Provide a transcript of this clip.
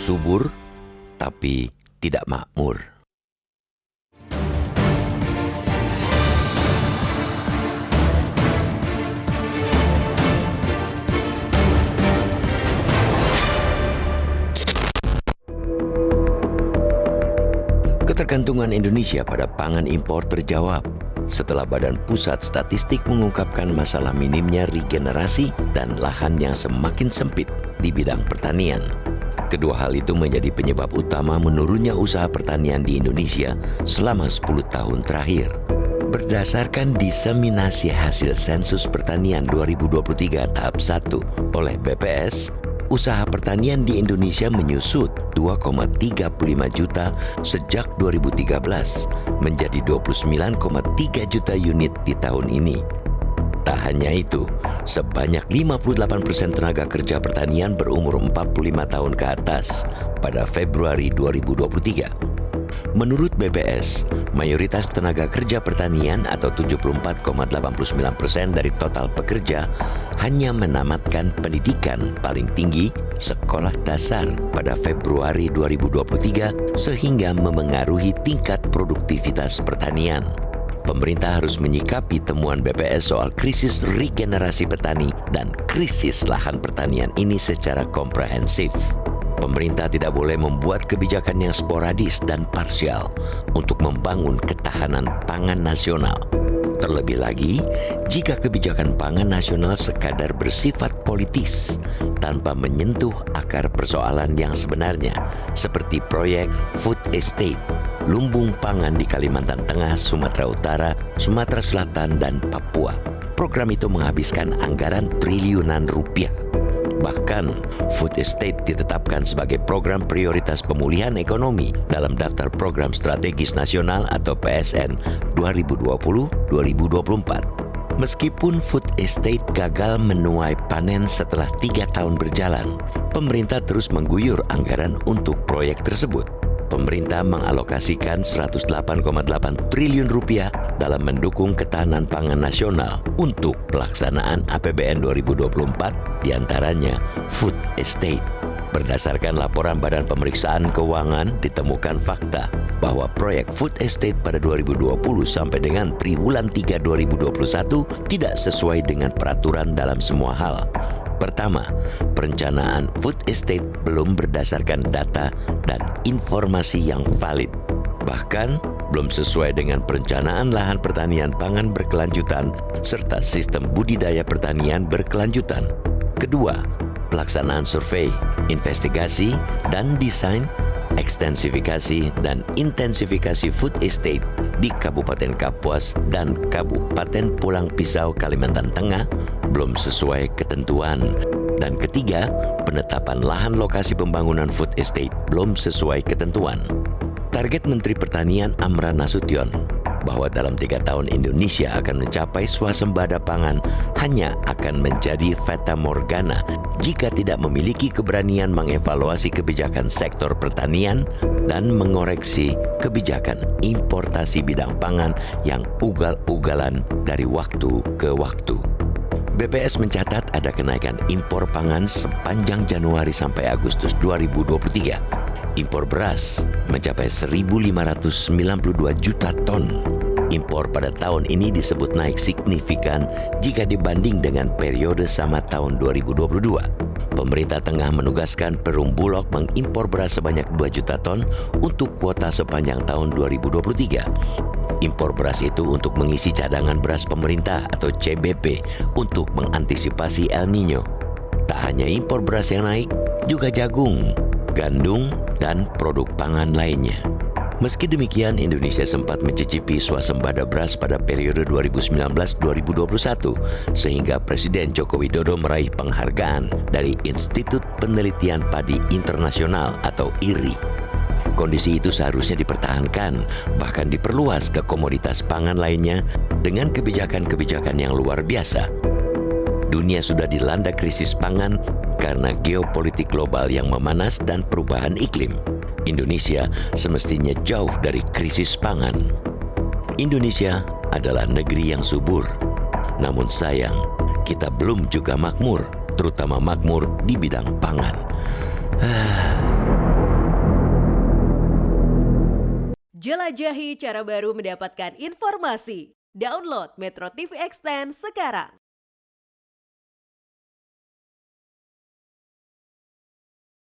subur tapi tidak makmur. Ketergantungan Indonesia pada pangan impor terjawab setelah Badan Pusat Statistik mengungkapkan masalah minimnya regenerasi dan lahan yang semakin sempit di bidang pertanian. Kedua hal itu menjadi penyebab utama menurunnya usaha pertanian di Indonesia selama 10 tahun terakhir. Berdasarkan diseminasi hasil sensus pertanian 2023 tahap 1 oleh BPS, usaha pertanian di Indonesia menyusut 2,35 juta sejak 2013 menjadi 29,3 juta unit di tahun ini. Tak hanya itu, sebanyak 58% tenaga kerja pertanian berumur 45 tahun ke atas pada Februari 2023. Menurut BPS, mayoritas tenaga kerja pertanian atau 74,89% dari total pekerja hanya menamatkan pendidikan paling tinggi sekolah dasar pada Februari 2023 sehingga memengaruhi tingkat produktivitas pertanian. Pemerintah harus menyikapi temuan BPS soal krisis regenerasi petani dan krisis lahan pertanian ini secara komprehensif. Pemerintah tidak boleh membuat kebijakan yang sporadis dan parsial untuk membangun ketahanan pangan nasional. Terlebih lagi, jika kebijakan pangan nasional sekadar bersifat politis tanpa menyentuh akar persoalan yang sebenarnya, seperti proyek food estate, lumbung pangan di Kalimantan Tengah, Sumatera Utara, Sumatera Selatan, dan Papua. Program itu menghabiskan anggaran triliunan rupiah. Bahkan, food estate ditetapkan sebagai program prioritas pemulihan ekonomi dalam daftar program strategis nasional atau PSN 2020-2024. Meskipun food estate gagal menuai panen setelah 3 tahun berjalan, pemerintah terus mengguyur anggaran untuk proyek tersebut. Pemerintah mengalokasikan 108,8 triliun rupiah dalam mendukung ketahanan pangan nasional untuk pelaksanaan APBN 2024, diantaranya food estate. Berdasarkan laporan Badan Pemeriksaan Keuangan, ditemukan fakta bahwa proyek food estate pada 2020 sampai dengan triwulan 3 2021 tidak sesuai dengan peraturan dalam semua hal. Pertama, perencanaan food estate belum berdasarkan data dan informasi yang valid. Bahkan, belum sesuai dengan perencanaan lahan pertanian pangan berkelanjutan serta sistem budidaya pertanian berkelanjutan. Kedua, pelaksanaan survei, investigasi, dan desain, ekstensifikasi, dan intensifikasi food estate di Kabupaten Kapuas dan Kabupaten Pulang Pisau, Kalimantan Tengah belum sesuai ketentuan. Dan ketiga, penetapan lahan lokasi pembangunan food estate belum sesuai ketentuan. Target Menteri Pertanian Amran Nasution bahwa dalam 3 tahun Indonesia akan mencapai swasembada pangan hanya akan menjadi fata morgana jika tidak memiliki keberanian mengevaluasi kebijakan sektor pertanian dan mengoreksi kebijakan importasi bidang pangan yang ugal-ugalan dari waktu ke waktu. BPS mencatat ada kenaikan impor pangan sepanjang Januari sampai Agustus 2023. Impor beras mencapai 1.592 juta ton. Impor pada tahun ini disebut naik signifikan jika dibanding dengan periode sama tahun 2022. Pemerintah tengah menugaskan Perum Bulog mengimpor beras sebanyak 2 juta ton untuk kuota sepanjang tahun 2023. Impor beras itu untuk mengisi cadangan beras pemerintah atau CBP untuk mengantisipasi El Nino. Tak hanya impor beras yang naik, juga jagung, gandum, dan produk pangan lainnya. Meski demikian, Indonesia sempat mencicipi swasembada beras pada periode 2019-2021, sehingga Presiden Joko Widodo meraih penghargaan dari Institut Penelitian Padi Internasional atau IRI. Kondisi itu seharusnya dipertahankan, bahkan diperluas ke komoditas pangan lainnya dengan kebijakan-kebijakan yang luar biasa. Dunia sudah dilanda krisis pangan karena geopolitik global yang memanas dan perubahan iklim. Indonesia semestinya jauh dari krisis pangan. Indonesia adalah negeri yang subur. Namun sayang, kita belum juga makmur, terutama makmur di bidang pangan. Jelajahi cara baru mendapatkan informasi. Download Metro TV Extend sekarang.